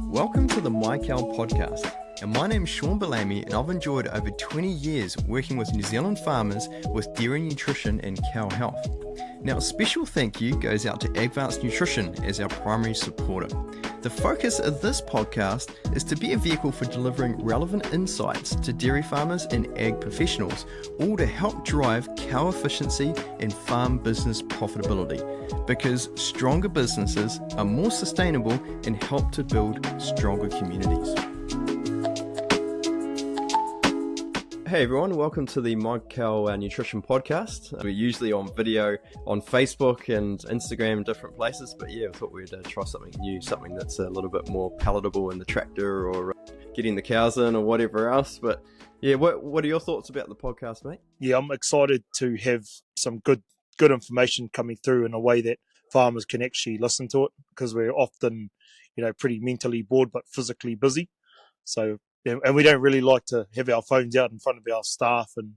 Welcome to the My Cow podcast, and my name's Shaun Balemi, and I've enjoyed over 20 years working with New Zealand farmers with dairy nutrition and cow health. Now, a special thank you goes out to Advanced Nutrition as our primary supporter. The focus of this podcast is to be a vehicle for delivering relevant insights to dairy farmers and ag professionals, all to help drive cow efficiency and farm business profitability, because stronger businesses are more sustainable and help to build stronger communities. Hey everyone, welcome to the My Cow Nutrition Podcast. We're usually on video on Facebook and Instagram, different places, but yeah, I thought we'd try something new, something that's a little bit more palatable in the tractor or getting the cows in or whatever else. But yeah, what are your thoughts about the podcast, mate? Yeah, I'm excited to have some good information coming through in a way that farmers can actually listen to it, because we're often, pretty mentally bored but physically busy. So, and we don't really like to have our phones out in front of our staff and,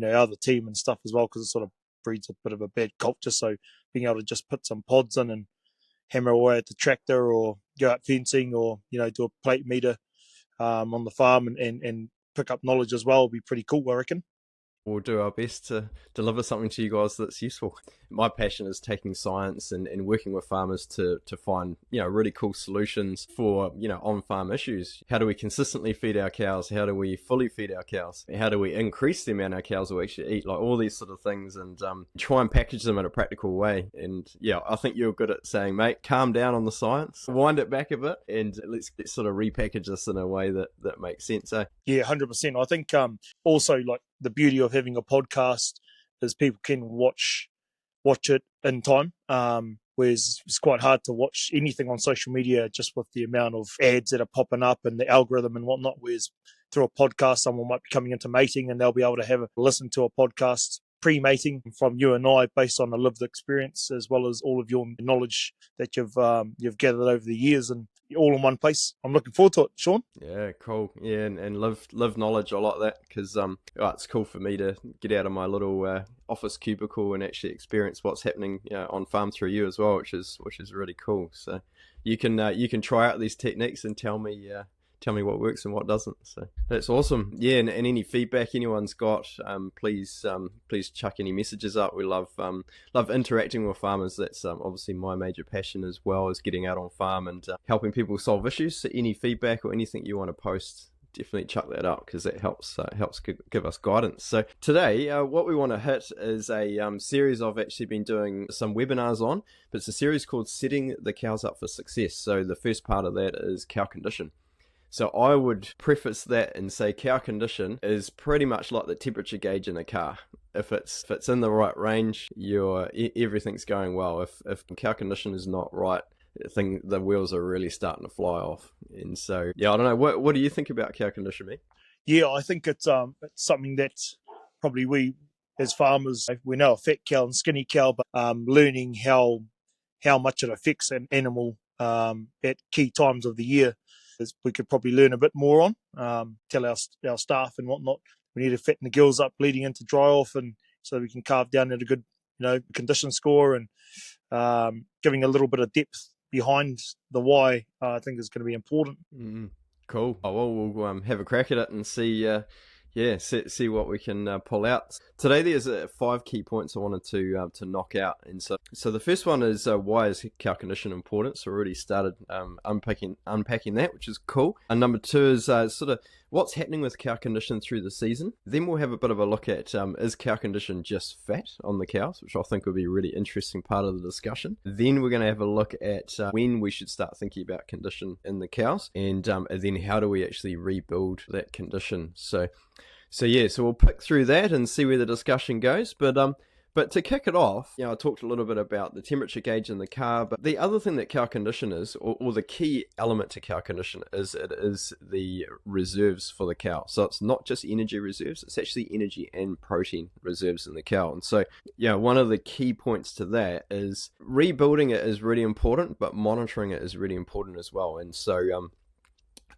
other team and stuff as well, because it sort of breeds a bit of a bad culture. So being able to just put some pods in and hammer away at the tractor or go out fencing or, do a plate meter on the farm and pick up knowledge as well would be pretty cool, I reckon. We'll do our best to deliver something to you guys that's useful. My passion is taking science and working with farmers to find, really cool solutions for, on-farm issues. How do we consistently feed our cows? How do we fully feed our cows? How do we increase the amount our cows will actually eat? Like all these sort of things, and try and package them in a practical way. And yeah, I think you're good at saying, mate, calm down on the science, wind it back a bit, and let's sort of repackage this in a way that makes sense. Yeah, 100%. I think also like the beauty of having a podcast is people can watch it in time, whereas it's quite hard to watch anything on social media just with the amount of ads that are popping up and the algorithm and whatnot, whereas through a podcast someone might be coming into mating and they'll be able to have a listen to a podcast pre-mating from you and I based on a lived experience, as well as all of your knowledge that you've gathered over the years, and all in one place. I'm looking forward to it, Shaun. Yeah, cool. Yeah, and live knowledge. I like that, because it's cool for me to get out of my little office cubicle and actually experience what's happening on farm through you as well, which is really cool. So you can try out these techniques and tell me what works and what doesn't. So that's awesome. Yeah, and any feedback anyone's got, please chuck any messages up. We love interacting with farmers. That's obviously my major passion, as well as getting out on farm and helping people solve issues. So any feedback or anything you want to post, definitely chuck that up, because it helps give us guidance. So today, what we want to hit is a series I've actually been doing some webinars on, but it's a series called Setting the Cows Up for Success. So the first part of that is cow condition. So I would preface that and say cow condition is pretty much like the temperature gauge in a car. If it's in the right range, everything's going well. If cow condition is not right, the wheels are really starting to fly off. And so, yeah, I don't know. What do you think about cow condition, mate? Yeah, I think it's something that probably we as farmers, we know a fat cow and skinny cow, but learning how much it affects an animal at key times of the year, we could probably learn a bit more on. Tell our staff and whatnot, we need to fatten the gills up leading into dry off, and so we can carve down at a good condition score, and giving a little bit of depth behind the why, I think is going to be important. Cool. Oh, well, we'll have a crack at it and see see what we can pull out. Today there's 5 key points I wanted to knock out, and so the first one is why is cow condition important? So we already started unpacking that, which is cool. And number 2 is sort of what's happening with cow condition through the season. Then we'll have a bit of a look at is cow condition just fat on the cows, which I think will be a really interesting part of the discussion. Then we're going to have a look at when we should start thinking about condition in the cows, and then how do we actually rebuild that condition. So we'll pick through that and see where the discussion goes. But to kick it off, I talked a little bit about the temperature gauge in the car, but the other thing that cow condition is, or the key element to cow condition is, it is the reserves for the cow. So it's not just energy reserves, it's actually energy and protein reserves in the cow. And so, one of the key points to that is rebuilding it is really important, but monitoring it is really important as well. And so,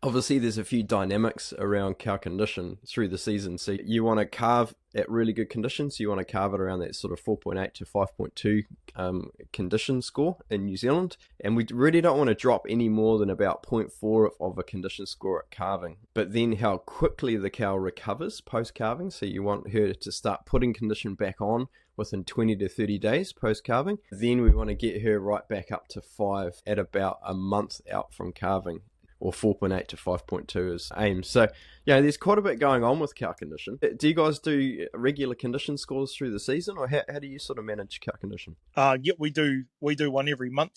Obviously, there's a few dynamics around cow condition through the season. So you want to calve at really good conditions. You want to calve it around that sort of 4.8 to 5.2 condition score in New Zealand. And we really don't want to drop any more than about zero 0.4 of a condition score at calving. But then how quickly the cow recovers post-calving. So you want her to start putting condition back on within 20 to 30 days post-calving. Then we want to get her right back up to 5 at about a month out from calving, or 4.8 to 5.2 is aim. So, yeah, there's quite a bit going on with cow condition. Do you guys do regular condition scores through the season, or how do you sort of manage cow condition? Yeah, we do one every month.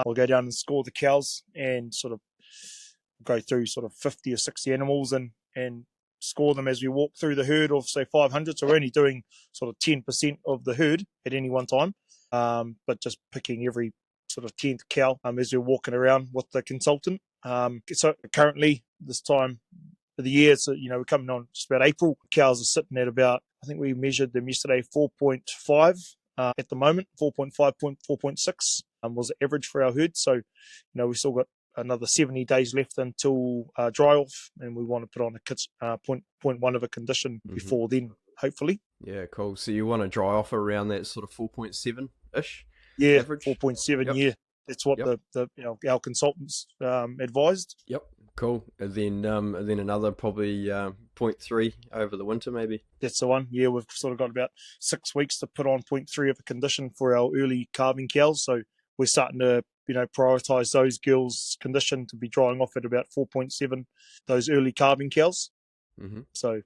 We'll go down and score the cows and sort of go through sort of 50 or 60 animals and score them as we walk through the herd of, say, 500. So we're only doing sort of 10% of the herd at any one time, but just picking every sort of 10th cow as we're walking around with the consultant. So currently, this time of the year, so we're coming on just about April. Cows are sitting at about, I think we measured them yesterday, 4.5 at the moment. 4.5, 4.6 was the average for our herd. So we still got another 70 days left until dry off, and we want to put on a 0.1 of a condition before then, hopefully. Yeah, cool. So you want to dry off around that sort of 4.7 ish. Yeah, average? 4.7. Yep. Yeah, that's what our consultants advised. Yep, cool. And then another probably 0.3 over the winter, maybe. That's the one. Yeah, we've sort of got about 6 weeks to put on 0.3 of a condition for our early calving cows. So we're starting to prioritise those girls' condition to be drying off at about 4.7. Those early calving cows. Mm-hmm. So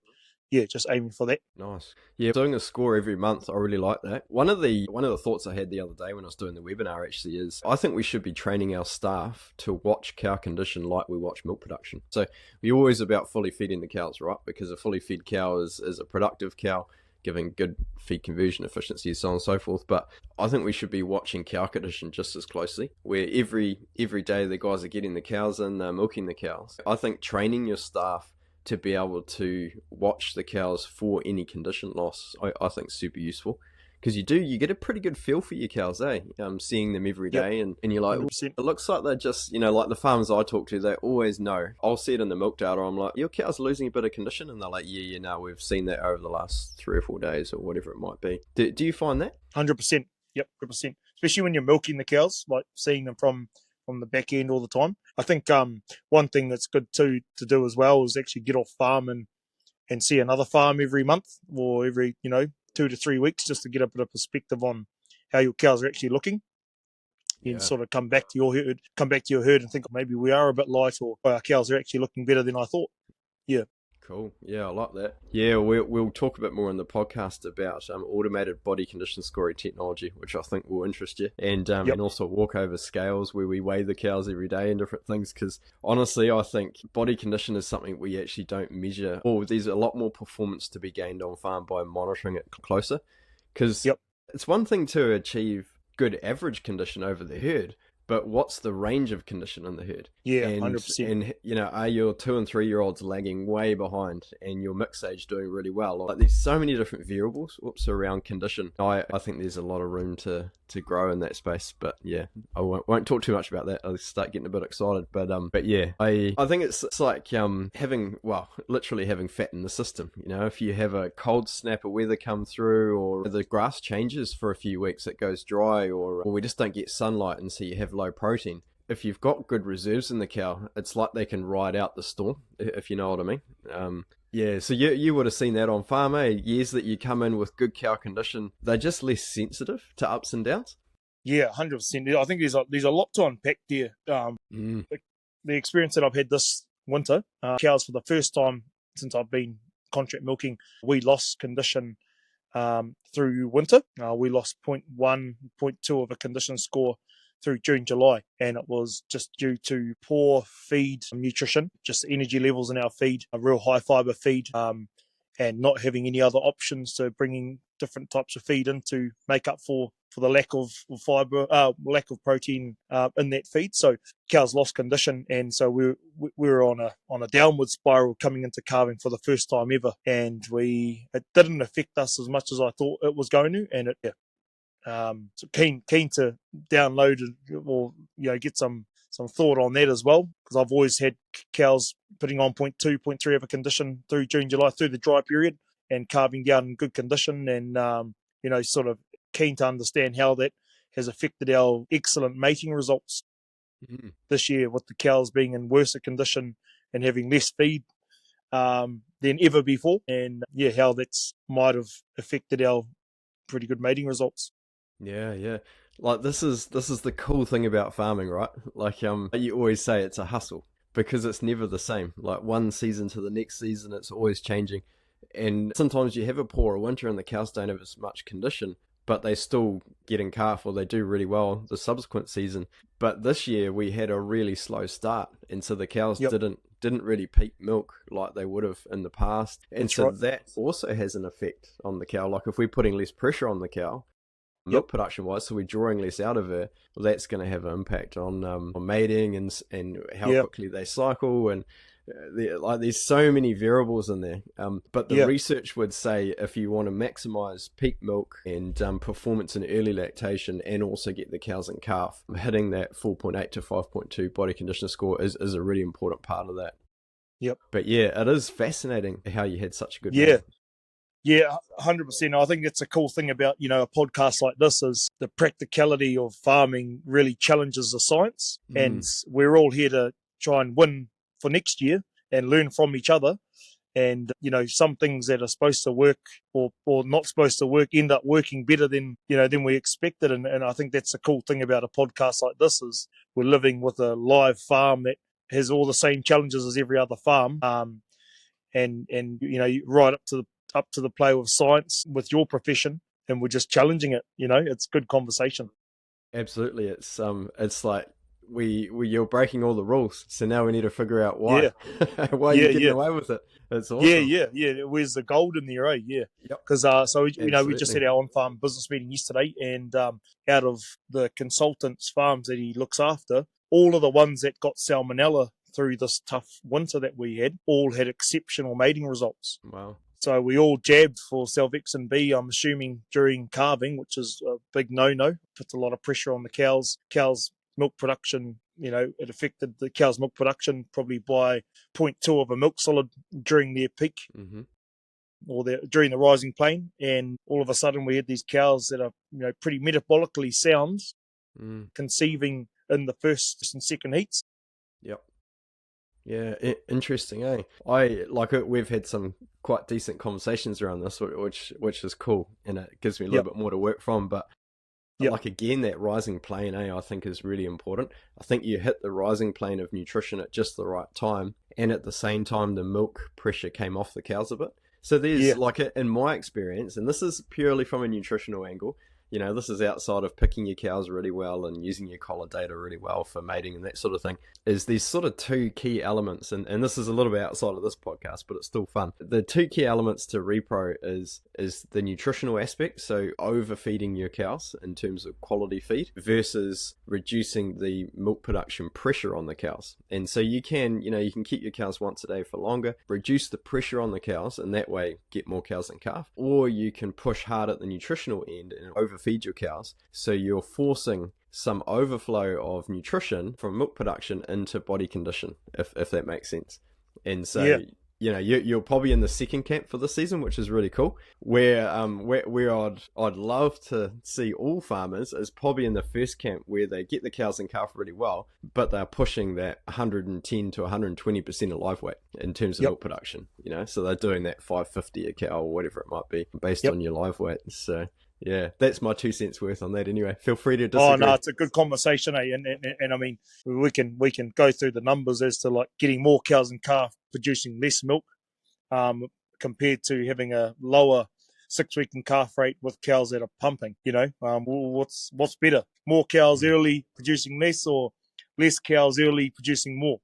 yeah, just aiming for that. Nice. Yeah, doing a score every month, I really like that. One of the thoughts I had the other day when I was doing the webinar actually is I think we should be training our staff to watch cow condition like we watch milk production. So we're always about fully feeding the cows, right? Because a fully fed cow is a productive cow, giving good feed conversion efficiency, so on and so forth. But I think we should be watching cow condition just as closely, where every day the guys are getting the cows in, they're milking the cows. I think training your staff to be able to watch the cows for any condition loss, I think is super useful. Because you get a pretty good feel for your cows, seeing them every day, and you're like, 100%. it looks like they're just, like the farmers I talk to, they always know. I'll see it in the milk data, I'm like, your cow's losing a bit of condition, and they're like, no, we've seen that over the last 3 or 4 days, or whatever it might be. Do you find that? 100%. Yep, 100%. Especially when you're milking the cows, like seeing them from the back end all the time. I think one thing that's good to do as well is actually get off farm and see another farm every month or every 2 to 3 weeks, just to get a bit of perspective on how your cows are actually looking. You can sort of come back to your herd and think maybe we are a bit light, or our cows are actually looking better than I thought. Yeah. Cool. Yeah, I like that. Yeah, we'll talk a bit more in the podcast about automated body condition scoring technology, which I think will interest you, and also walkover scales where we weigh the cows every day and different things. Because honestly, I think body condition is something we actually don't measure. Or there's a lot more performance to be gained on farm by monitoring it closer. Because it's one thing to achieve good average condition over the herd, but what's the range of condition in the herd? Yeah, 100%. And, are your 2 and 3 year olds lagging way behind and your mixed age doing really well? Like, there's so many different variables around condition. I think there's a lot of room to grow in that space. But yeah, I won't talk too much about that. I'll start getting a bit excited. But yeah, I think it's like literally having fat in the system. If you have a cold snap of weather come through, or the grass changes for a few weeks, it goes dry, or we just don't get sunlight, and so you have low protein. If you've got good reserves in the cow, it's like they can ride out the storm, if you know what I mean. Yeah, so you would have seen that on farm, years that you come in with good cow condition, they're just less sensitive to ups and downs. Yeah, 100%. I think there's a lot to unpack there. The experience that I've had this winter, cows for the first time since I've been contract milking, we lost condition through winter. We lost 0.1, 0.2 of a condition score through June, July, and it was just due to poor feed nutrition, just energy levels in our feed, a real high fiber feed, and not having any other options to bringing different types of feed in to make up for the lack of fiber, lack of protein in that feed. So cows lost condition, and so we were on a downward spiral coming into calving for the first time ever, and it didn't affect us as much as I thought it was going to, and so keen to download or get some thought on that as well, because I've always had cows putting on 0.2, 0.3 of a condition through June, July, through the dry period, and calving down in good condition, and sort of keen to understand how that has affected our excellent mating results this year, with the cows being in worse condition and having less feed than ever before, and how that's might have affected our pretty good mating results. Yeah. Like this is the cool thing about farming, right? Like you always say it's a hustle because it's never the same. Like one season to the next season, it's always changing. And sometimes you have a poorer winter and the cows don't have as much condition, but they still get in calf or they do really well the subsequent season. But this year we had a really slow start, and so the cows didn't really peak milk like they would have in the past. And That's so right. that also has an effect on the cow. Like if we're putting less pressure on the cow, milk production wise, so we're drawing less out of her, well, that's going to have an impact on mating and how quickly they cycle, and there's so many variables in there. But the research would say if you want to maximize peak milk and performance in early lactation, and also get the cows in calf, hitting that 4.8 to 5.2 body condition score is a really important part of that. Yep. But yeah, it is fascinating how you had such a good Yeah, 100%. I think that's a cool thing about, a podcast like this, is the practicality of farming really challenges the science. And we're all here to try and win for next year and learn from each other. And, some things that are supposed to work or not supposed to work end up working better than we expected. And I think that's the cool thing about a podcast like this, is we're living with a live farm that has all the same challenges as every other farm. And right up to the play with science with your profession, and we're just challenging it. It's good conversation. Absolutely. It's like you're breaking all the rules, so now we need to figure out why. Why are you getting away with it? It's awesome. Yeah. Where's the gold in there, eh? Yeah. Yep. Because we just had our on-farm business meeting yesterday, and out of the consultants' farms that he looks after, all of the ones that got salmonella through this tough winter that we had all had exceptional mating results. Wow. So we all jabbed for Salvexin B, I'm assuming, during calving, which is a big no-no. Puts a lot of pressure on the cows. Cows' milk production, it affected the cows' milk production probably by 0.2 of a milk solid during their peak or during the rising plane. And all of a sudden we had these cows that are, pretty metabolically sound, conceiving in the first and second heats. Yep. Yeah, interesting, eh? We've had some quite decent conversations around this, which is cool, and it gives me a little bit more to work from. But again, that rising plane, I think is really important. I think you hit the rising plane of nutrition at just the right time, and at the same time, the milk pressure came off the cows a bit. So there's in my experience, and this is purely from a nutritional angle. This is outside of picking your cows really well and using your collar data really well for mating and that sort of thing, is these sort of two key elements. And this is a little bit outside of this podcast, but it's still fun. The two key elements to repro is the nutritional aspect. So overfeeding your cows in terms of quality feed versus reducing the milk production pressure on the cows. And so you can keep your cows once a day for longer, reduce the pressure on the cows, and that way get more cows in calf. Or you can push hard at the nutritional end and overfeed your cows, so you're forcing some overflow of nutrition from milk production into body condition, if that makes sense. And so you're probably in the second camp for this season, which is really cool. Where I'd love to see all farmers is probably in the first camp, where they get the cows in calf really well, but they're pushing that 110 to 120% of live weight in terms of milk production. So they're doing that 550 a cow or whatever it might be based on your live weight. So yeah, that's my 2 cents worth on that anyway. Feel free to disagree. Oh no, it's a good conversation, eh? And I mean, we can go through the numbers as to like getting more cows in calf producing less milk, compared to having a lower 6-week in calf rate with cows that are pumping. What's better? More cows early producing less, or less cows early producing more?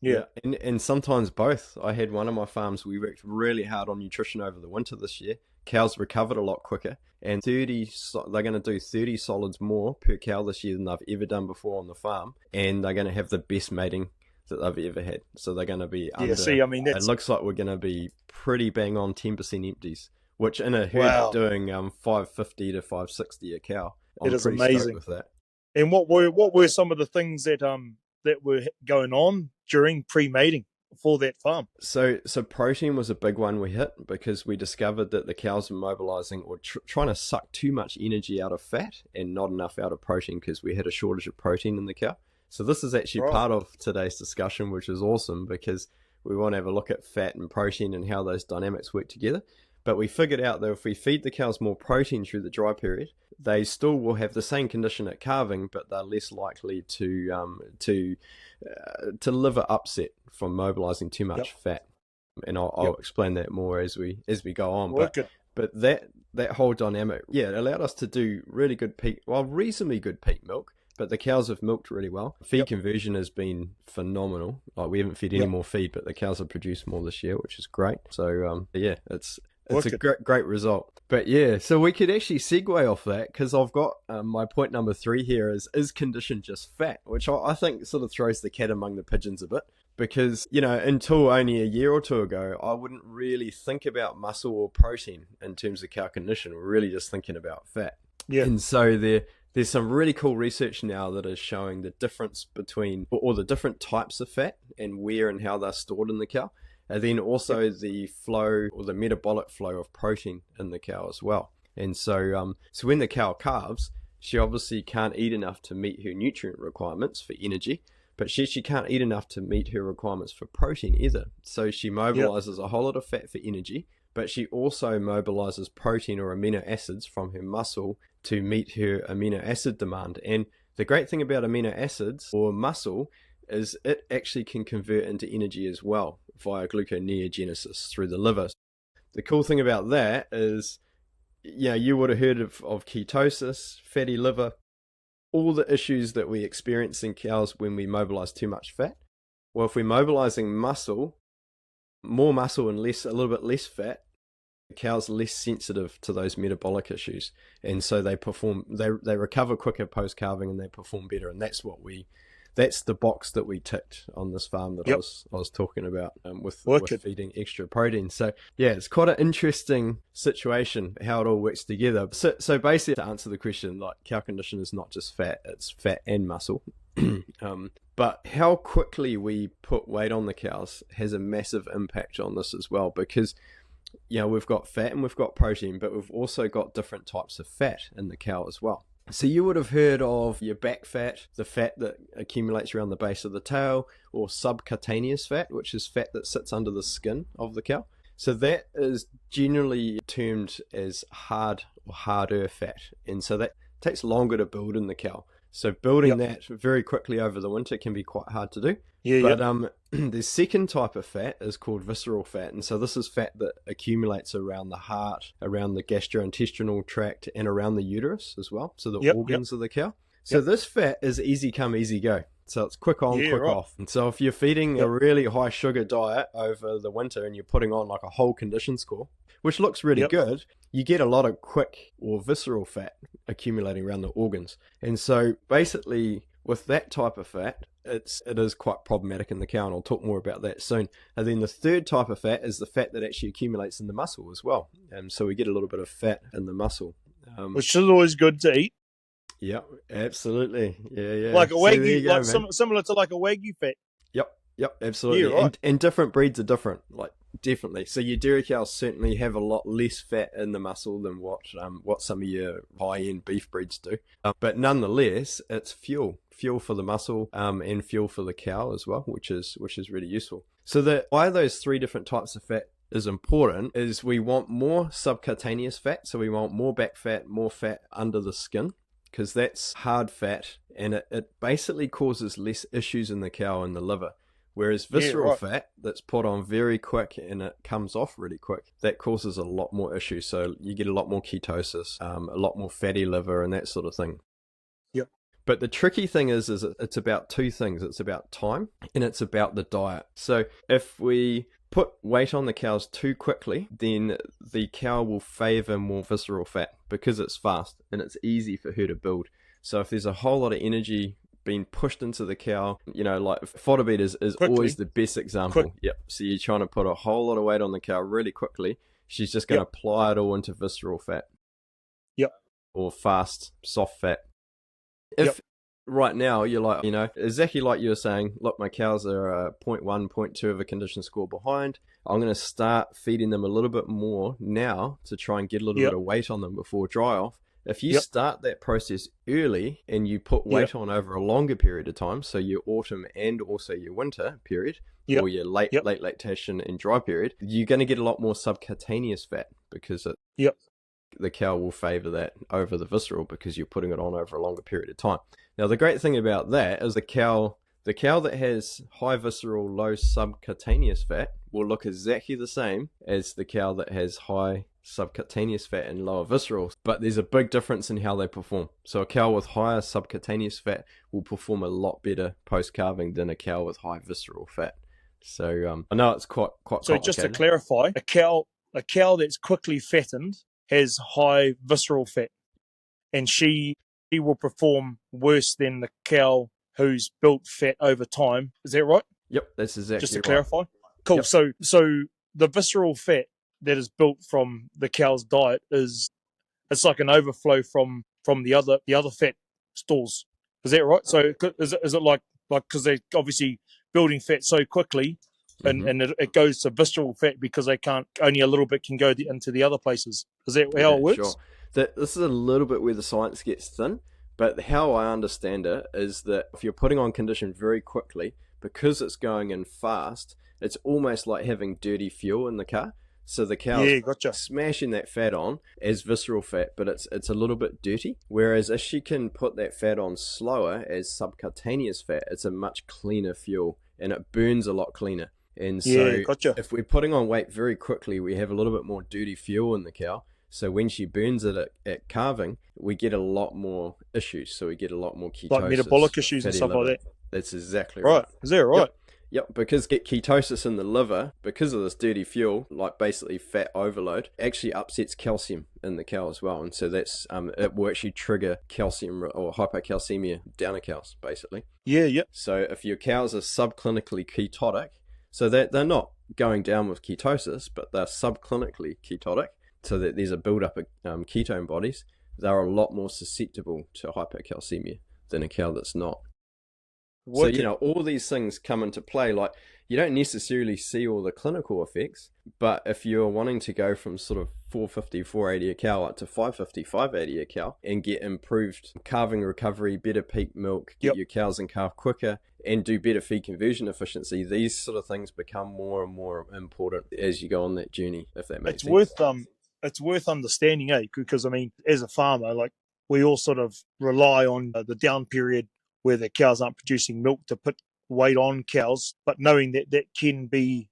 Yeah. And sometimes both. I had one of my farms, we worked really hard on nutrition over the winter this year. Cows recovered a lot quicker, and they're going to do 30 solids more per cow this year than they've ever done before on the farm, and they're going to have the best mating that they've ever had. So they're going to be under, it looks like we're going to be pretty bang on 10% empties, which in a herd doing 550 to 560 a cow. I'm it is pretty amazing stoked with that. And what were some of the things that that were going on during pre-mating for that farm? So protein was a big one we hit because we discovered that the cows were mobilizing or trying to suck too much energy out of fat and not enough out of protein because we had a shortage of protein in the cow. So this is actually part of today's discussion, which is awesome because we want to have a look at fat and protein and how those dynamics work together. But we figured out that if we feed the cows more protein through the dry period, they still will have the same condition at calving, but they're less likely to liver upset from mobilizing too much fat. And I'll explain that more as we go on. But that whole dynamic, it allowed us to do really good reasonably good peak milk. But the cows have milked really well. Feed conversion has been phenomenal. Like we haven't fed any more feed, but the cows have produced more this year, which is great. So it's a great result. But so we could actually segue off that because I've got my point number 3 here is condition just fat, which I think sort of throws the cat among the pigeons a bit. Because, until only a year or two ago, I wouldn't really think about muscle or protein in terms of cow condition. We're really just thinking about fat. Yeah. And so there's some really cool research now that is showing the difference between, or the different types of fat and where and how they're stored in the cow. And then also the flow or the metabolic flow of protein in the cow as well. And so when the cow calves, she obviously can't eat enough to meet her nutrient requirements for energy, but she can't eat enough to meet her requirements for protein either. So she mobilizes a whole lot of fat for energy, but she also mobilizes protein or amino acids from her muscle to meet her amino acid demand. And the great thing about amino acids or muscle is it actually can convert into energy as well via gluconeogenesis through the liver. The cool thing about that is, you would have heard of ketosis, fatty liver, all the issues that we experience in cows when we mobilize too much fat. Well, if we're mobilizing muscle, more muscle and a little bit less fat, the cow's less sensitive to those metabolic issues, and so they recover quicker post calving and they perform better. And that's the box that we ticked on this farm that I was talking about with feeding extra protein. So it's quite an interesting situation how it all works together. So basically, to answer the question, like cow condition is not just fat; it's fat and muscle. But how quickly we put weight on the cows has a massive impact on this as well, because we've got fat and we've got protein, but we've also got different types of fat in the cow as well. So you would have heard of your back fat, the fat that accumulates around the base of the tail, or subcutaneous fat, which is fat that sits under the skin of the cow. So that is generally termed as hard or harder fat. And so that takes longer to build in the cow. So building that very quickly over the winter can be quite hard to do. The second type of fat is called visceral fat. And so this is fat that accumulates around the heart, around the gastrointestinal tract, and around the uterus as well. So the organs of the cow. So this fat is easy come, easy go. So it's quick on, quick off. And so if you're feeding a really high sugar diet over the winter and you're putting on like a whole condition score, which looks really good, you get a lot of quick or visceral fat accumulating around the organs. And so basically with that type of fat, it is quite problematic in the cow, and I'll talk more about that soon. And then the third type of fat is the fat that actually accumulates in the muscle as well. And so we get a little bit of fat in the muscle. Which is always good to eat. Yeah, absolutely. Yeah. Like a Wagyu, similar to like a Wagyu fat. Yep, absolutely. Yeah, right. And different breeds are different, like definitely. So your dairy cows certainly have a lot less fat in the muscle than what some of your high-end beef breeds do. But nonetheless, it's fuel for the muscle, and fuel for the cow as well, which is really useful. So why those 3 different types of fat is important is we want more subcutaneous fat, so we want more back fat, more fat under the skin, because that's hard fat, and it basically causes less issues in the cow and the liver. Whereas visceral fat that's put on very quick and it comes off really quick, that causes a lot more issues. So you get a lot more ketosis, a lot more fatty liver and that sort of thing. Yep. But the tricky thing is it's about 2 things. It's about time and it's about the diet. So if we put weight on the cows too quickly, then the cow will favor more visceral fat because it's fast and it's easy for her to build. So if there's a whole lot of energy being pushed into the cow, like fodder beat is always the best example. Yep. So you're trying to put a whole lot of weight on the cow really quickly. She's just going to apply it all into visceral fat. Yep. Or fast, soft fat. right now you're like, exactly like you were saying, look, my cows are point 0.1, point 0.2 of a condition score behind. I'm going to start feeding them a little bit more now to try and get a little bit Yep. of weight on them before dry off. If you Yep. start that process early and you put Yep. weight on over a longer period of time, so your autumn and also your winter period, Yep. or your late Yep. lactation and dry period, you're going to get a lot more subcutaneous fat because Yep. the cow will favor that over the visceral because you're putting it on over a longer period of time. Now, the great thing about that is the cow that has high visceral, low subcutaneous fat will look exactly the same as the cow that has high subcutaneous fat and lower visceral, but there's a big difference in how they perform. So a cow with higher subcutaneous fat will perform a lot better post-calving than a cow with high visceral fat. So I know it's quite So complicated. just to clarify, a cow that's quickly fattened has high visceral fat, and she will perform worse than the cow who's built fat over time. Is that right? Yep, that's exactly Just to right. clarify. Cool. Yep. So the visceral fat that is built from the cow's diet it's like an overflow from the other fat stores. Is that right? So is it like because they're obviously building fat so quickly, and it goes to visceral fat because they can't, only a little bit can go into the other places. Is that how it works? Sure. This is a little bit where the science gets thin, but how I understand it is that if you're putting on condition very quickly, because it's going in fast, it's almost like having dirty fuel in the car. So the cow's smashing that fat on as visceral fat, but it's a little bit dirty. Whereas if she can put that fat on slower as subcutaneous fat, it's a much cleaner fuel and it burns a lot cleaner. And so if we're putting on weight very quickly, we have a little bit more dirty fuel in the cow. So when she burns it at calving, we get a lot more issues. So we get a lot more ketosis. Like metabolic issues and stuff like that. That's exactly right. Is that right? Yep, because get ketosis in the liver, because of this dirty fuel, like basically fat overload, actually upsets calcium in the cow as well. And so that's it will actually trigger calcium or hypocalcemia down a cows, basically. Yeah. So if your cows are subclinically ketotic, so that they're not going down with ketosis, but they're subclinically ketotic, so that there's a build-up of ketone bodies, they're a lot more susceptible to hypocalcemia than a cow that's not. So, all these things come into play. Like, you don't necessarily see all the clinical effects, but if you're wanting to go from sort of 450, 480 a cow up to 550, 580 a cow and get improved calving recovery, better peak milk, get your cows in calf quicker, and do better feed conversion efficiency, these sort of things become more and more important as you go on that journey, if that makes sense. It's worth understanding, because, I mean, as a farmer, like, we all sort of rely on the down period where the cows aren't producing milk to put weight on cows, but knowing that can be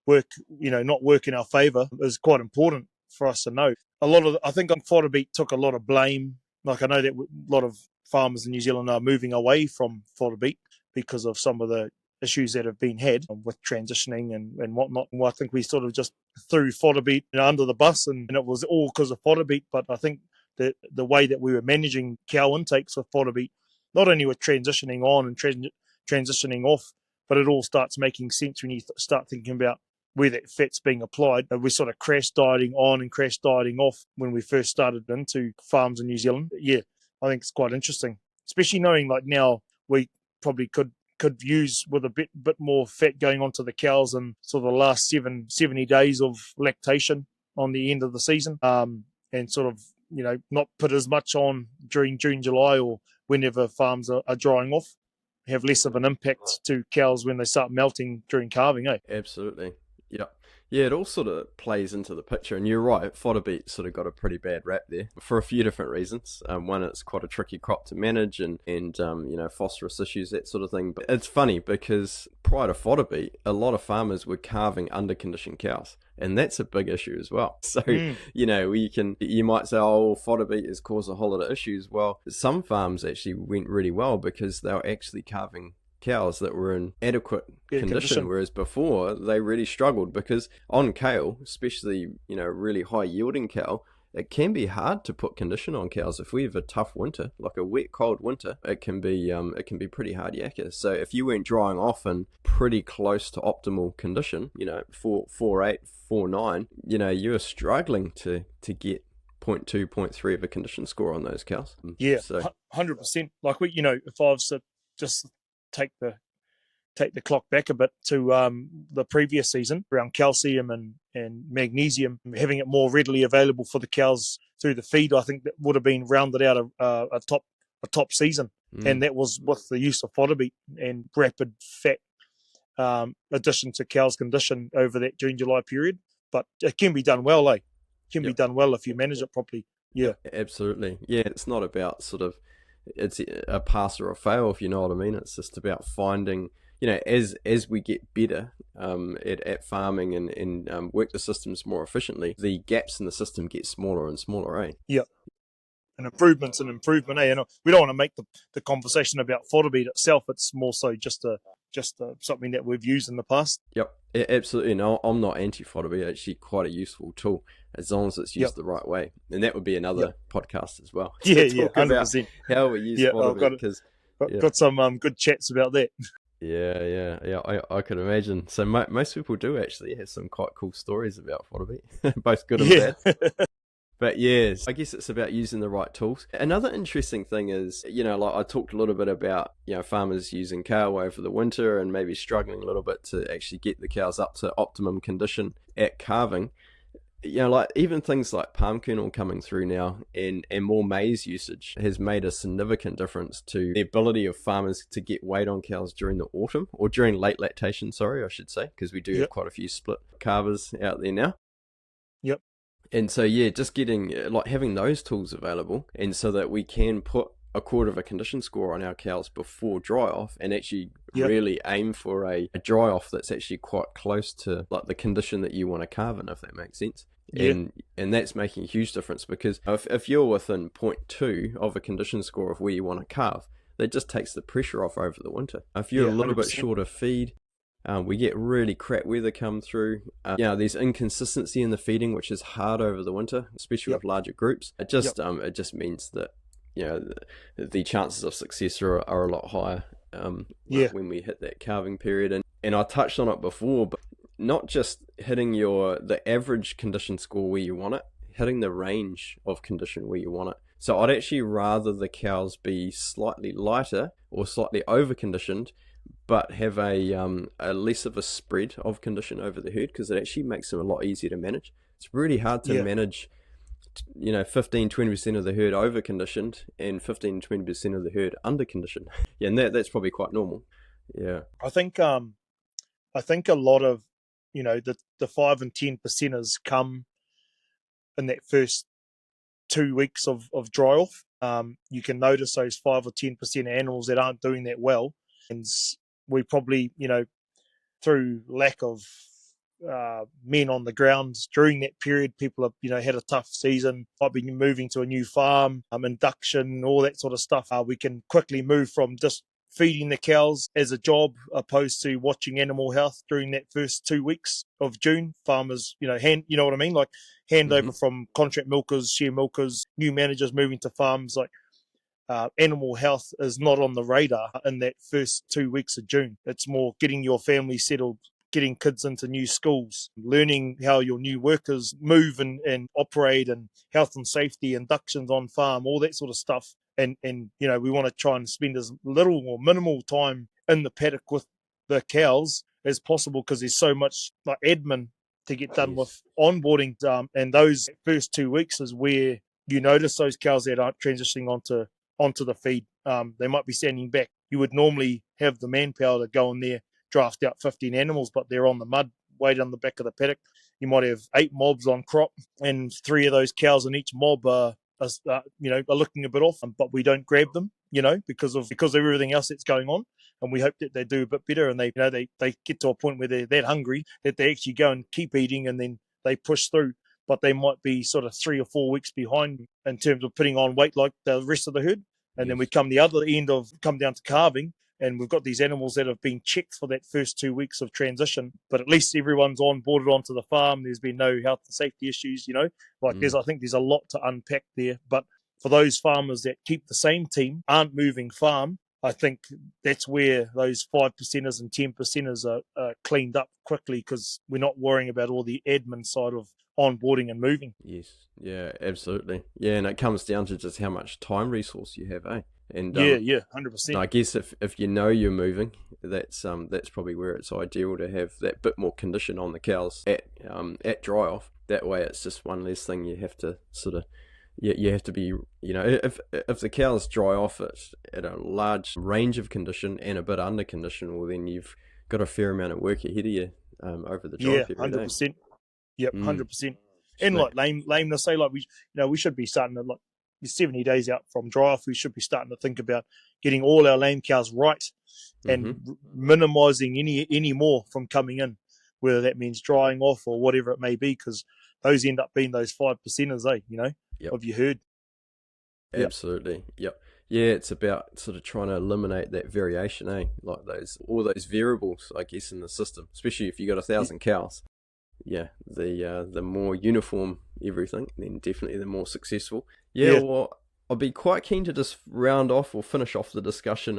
not work in our favour is quite important for us to know. I think fodder beet took a lot of blame. Like, I know that a lot of farmers in New Zealand are moving away from fodder beet because of some of the issues that have been had with transitioning and whatnot. Well, I think we sort of just threw fodder beet under the bus, and it was all because of fodder beet. But I think that the way that we were managing cow intakes with fodder beet, not only with transitioning on and transitioning off, but it all starts making sense when you start thinking about where that fat's being applied. We sort of crash dieting on and crash dieting off when we first started into farms in New Zealand. Yeah, I think it's quite interesting, especially knowing like now we probably could use with a bit more fat going onto the cows in sort of the last 70 days of lactation on the end of the season, and sort of not put as much on during June, July, or whenever farms are drying off, have less of an impact to cows when they start melting during calving, Absolutely. Yeah, it all sort of plays into the picture, and you're right, fodder beet sort of got a pretty bad rap there for a few different reasons. One, it's quite a tricky crop to manage, and phosphorus issues, that sort of thing. But it's funny because prior to fodder beet, a lot of farmers were calving under-conditioned cows, and that's a big issue as well. So, you might say, oh, fodder beet has caused a whole lot of issues. Well, some farms actually went really well because they were actually calving cows that were in adequate condition, whereas before they really struggled because on kale, especially really high yielding cow, it can be hard to put condition on cows. If we have a tough winter, like a wet cold winter, it can be pretty hard yakka. So if you weren't drying off in pretty close to optimal condition, 4.8, 4.9, you were struggling to get 0.2, 0.3 of a condition score on those cows. Yeah, So 100%. Like if I was to just take the clock back a bit to the previous season around calcium and magnesium, having it more readily available for the cows through the feed, I think that would have been rounded out a top season. And that was with the use of fodder beet and rapid fat addition to cows' condition over that June-July period. But it can be done well, It can be done well if you manage it properly. Yeah. Absolutely. Yeah, it's not about it's a pass or a fail, if you know what I mean. It's just about finding, as we get better at farming and work the systems more efficiently, the gaps in the system get smaller and smaller, eh? Yeah. An improvement's an improvement, eh? And we don't want to make the conversation about fodder beet itself. It's more so just something that we've used in the past. Yep, absolutely. No, I'm not anti-fodder beet. It's actually quite a useful tool as long as it's used the right way. And that would be another podcast as well. Yeah, 100%. How we use fodder beet. Because got some good chats about that. Yeah. I could imagine. So most people do actually have some quite cool stories about fodder beet, both good and bad. But yes, I guess it's about using the right tools. Another interesting thing is, like I talked a little bit about, farmers using cow over the winter and maybe struggling a little bit to actually get the cows up to optimum condition at calving. Like even things like palm kernel coming through now and more maize usage has made a significant difference to the ability of farmers to get weight on cows during the autumn, or during late lactation, I should say, because we do have quite a few split calvers out there now. Yep. And so, just getting, having those tools available, and so that we can put a quarter of a condition score on our cows before dry off, and actually really aim for a dry off that's actually quite close to like the condition that you want to calve in, if that makes sense. And that's making a huge difference, because if you're within 0.2 of a condition score of where you want to calve, that just takes the pressure off over the winter. If you're a little 100%. Bit shorter feed, we get really crap weather come through. There's inconsistency in the feeding, which is hard over the winter, especially with larger groups. It just means that the chances of success are a lot higher when we hit that calving period. And I touched on it before, but not just hitting the average condition score where you want it, hitting the range of condition where you want it. So I'd actually rather the cows be slightly lighter or slightly over conditioned, but have a less of a spread of condition over the herd, because it actually makes them a lot easier to manage. It's really hard to manage, 15-20% of the herd over conditioned and 15-20% of the herd under conditioned. And that's probably quite normal. Yeah, I think a lot of the 5 and 10%ers come in that first 2 weeks of dry off. You can notice those 5 or 10% of animals that aren't doing that well, and we probably, through lack of men on the ground during that period, people have, had a tough season, might be moving to a new farm, induction, all that sort of stuff. We can quickly move from just feeding the cows as a job, opposed to watching animal health during that first 2 weeks of June. Farmers, hand over from contract milkers, share milkers, new managers moving to farms, animal health is not on the radar in that first 2 weeks of June. It's more getting your family settled, getting kids into new schools, learning how your new workers move and operate, and health and safety, inductions on farm, all that sort of stuff. And we want to try and spend as little or minimal time in the paddock with the cows as possible, because there's so much admin to get done with onboarding. And those first 2 weeks is where you notice those cows that aren't transitioning onto the feed. They might be standing back. You would normally have the manpower to go in there, draft out 15 animals, but they're on the mud, way down the back of the paddock. You might have 8 mobs on crop, and 3 of those cows in each mob are looking a bit off, but we don't grab them, because of everything else that's going on. And we hope that they do a bit better, and they get to a point where they're that hungry that they actually go and keep eating, and then they push through. But they might be sort of 3 or 4 weeks behind in terms of putting on weight like the rest of the herd. And then we come down to calving, and we've got these animals that have been checked for that first 2 weeks of transition, but at least everyone's onboarded onto the farm. There's been no health and safety issues, I think there's a lot to unpack there. But for those farmers that keep the same team, aren't moving farm, I think that's where those 5%ers and 10%ers are cleaned up quickly, because we're not worrying about all the admin side of onboarding and moving. Yes. Yeah, absolutely. Yeah, and it comes down to just how much time resource you have, eh? And Yeah, and 100%. I guess if you know you're moving, that's probably where it's ideal to have that bit more condition on the cows at dry off. That way, it's just one less thing you have to sort of you have to be, if the cows dry off at a large range of condition and a bit under condition, well then you've got a fair amount of work ahead of you over the dry Yeah, period. 100%. Yep, Mm. 100%. And like lameness, say like we should be starting to, like, 70 days out from dry off, we should be starting to think about getting all our lame cows right and minimizing any more from coming in, whether that means drying off or whatever it may be, because those end up being those 5%ers, Yep. of your herd. Absolutely. Yep. Yeah, it's about sort of trying to eliminate that variation, like all those variables, I guess, in the system, especially if you got 1,000 cows. Yeah, the more uniform everything, then definitely the more successful. Yeah. Well, I'd be quite keen to just round off or finish off the discussion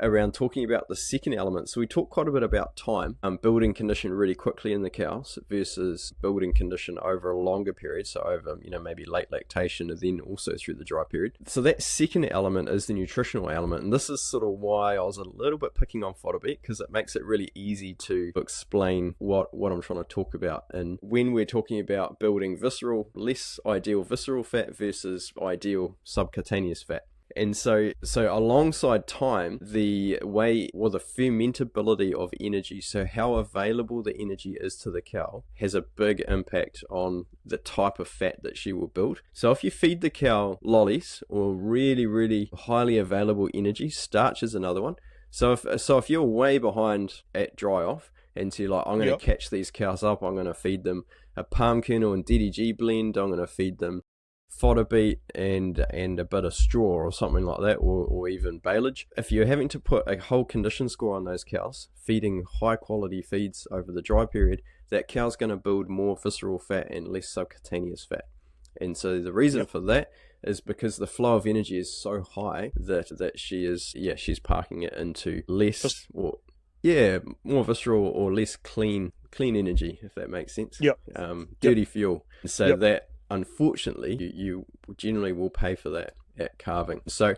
around talking about the second element. So we talked quite a bit about time, building condition really quickly in the cows versus building condition over a longer period. So over, maybe late lactation and then also through the dry period. So that second element is the nutritional element. And this is sort of why I was a little bit picking on fodder beet, because it makes it really easy to explain what I'm trying to talk about. And when we're talking about building less ideal visceral fat versus ideal subcutaneous fat. And so alongside time, the fermentability of energy, so how available the energy is to the cow, has a big impact on the type of fat that she will build. So if you feed the cow lollies or really, really highly available energy, starch is another one. So if you're way behind at dry off, and so you're like, I'm going to catch these cows up, I'm going to feed them a palm kernel and DDG blend, I'm going to feed them fodder beet and a bit of straw or something like that, or even baleage. If you're having to put a whole condition score on those cows, feeding high quality feeds over the dry period, that cow's going to build more visceral fat and less subcutaneous fat. And so the reason for that is because the flow of energy is so high that she's parking it into less more visceral or less clean energy, if that makes sense. Dirty fuel. So that, unfortunately, you generally will pay for that at calving. So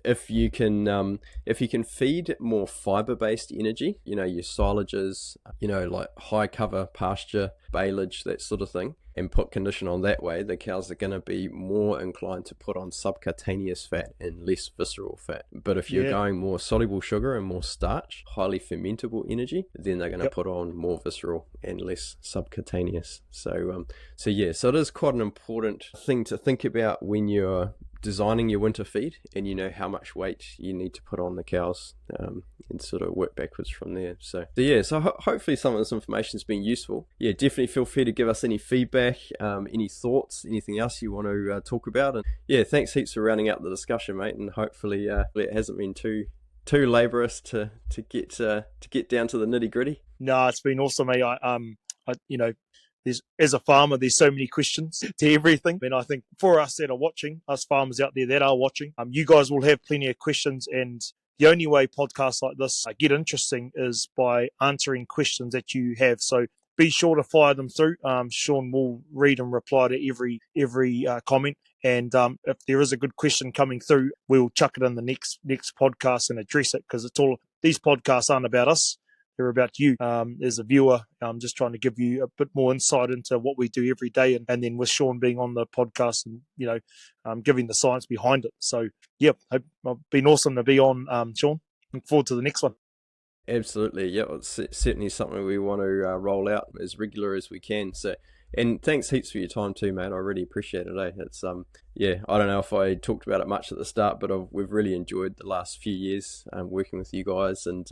if you can feed more fiber-based energy, your silages, like high cover pasture, baleage, that sort of thing, and put condition on that way, the cows are going to be more inclined to put on subcutaneous fat and less visceral fat. But if you're going more soluble sugar and more starch, highly fermentable energy, then they're going to put on more visceral and less subcutaneous. So it is quite an important thing to think about when you're designing your winter feed, and you know how much weight you need to put on the cows, and sort of work backwards from there. So hopefully some of this information has been useful. Definitely feel free to give us any feedback, any thoughts, anything else you want to talk about. And thanks heaps for rounding out the discussion, mate, and hopefully it hasn't been too laborious to get down to the nitty gritty. No, it's been awesome, mate. As a farmer, there's so many questions to everything. And I think for us that are watching, us farmers out there that are watching, you guys will have plenty of questions. And the only way podcasts like this get interesting is by answering questions that you have. So be sure to fire them through. Shaun will read and reply to every comment. And if there is a good question coming through, we'll chuck it in the next podcast and address it, because these podcasts aren't about us. They're about you as a viewer. I'm just trying to give you a bit more insight into what we do every day, and then with Shaun being on the podcast and giving the science behind it. So it's been awesome to be on, Shaun. Look forward to the next one. Absolutely, it's certainly something we want to roll out as regular as we can. So, and thanks heaps for your time too, mate. I really appreciate it. It's I don't know if I talked about it much at the start, but we've really enjoyed the last few years working with you guys, and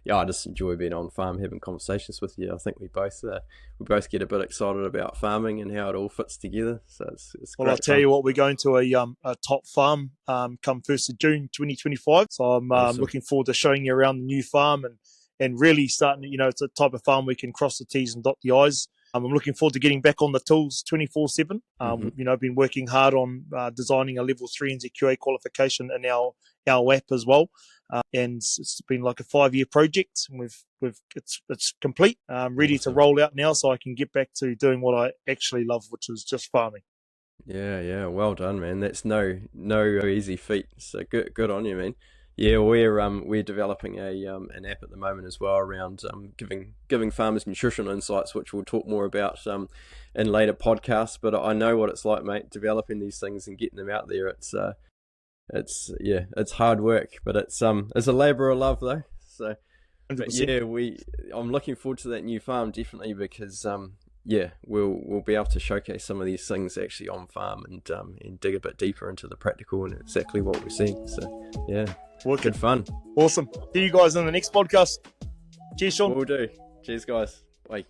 I just enjoy being on farm, having conversations with you. I think we both get a bit excited about farming and how it all fits together. So it's well, I'll tell you what, we're going to a top farm come 1st of June 2025. So I'm awesome. Looking forward to showing you around the new farm and really starting. It's a type of farm we can cross the T's and dot the I's. I'm looking forward to getting back on the tools 24/7. I've been working hard on designing a level 3 NZQA qualification in our app as well. and it's been like a 5-year project. And it's complete, ready to Awesome. roll out now, so I can get back to doing what I actually love, which is just farming. Yeah, well done, man. That's no easy feat. So good on you, man. Yeah, we're developing an app at the moment as well around giving farmers nutritional insights, which we'll talk more about in later podcasts. But I know what it's like, mate, developing these things and getting them out there. It's hard work, but it's a labour of love though. So, but 100%. yeah, I'm looking forward to that new farm definitely because yeah, we'll be able to showcase some of these things actually on farm and dig a bit deeper into the practical and exactly what we're seeing. So yeah, good fun. Awesome. See you guys in the next podcast. Cheers, Shaun. Will do. Cheers, guys. Bye.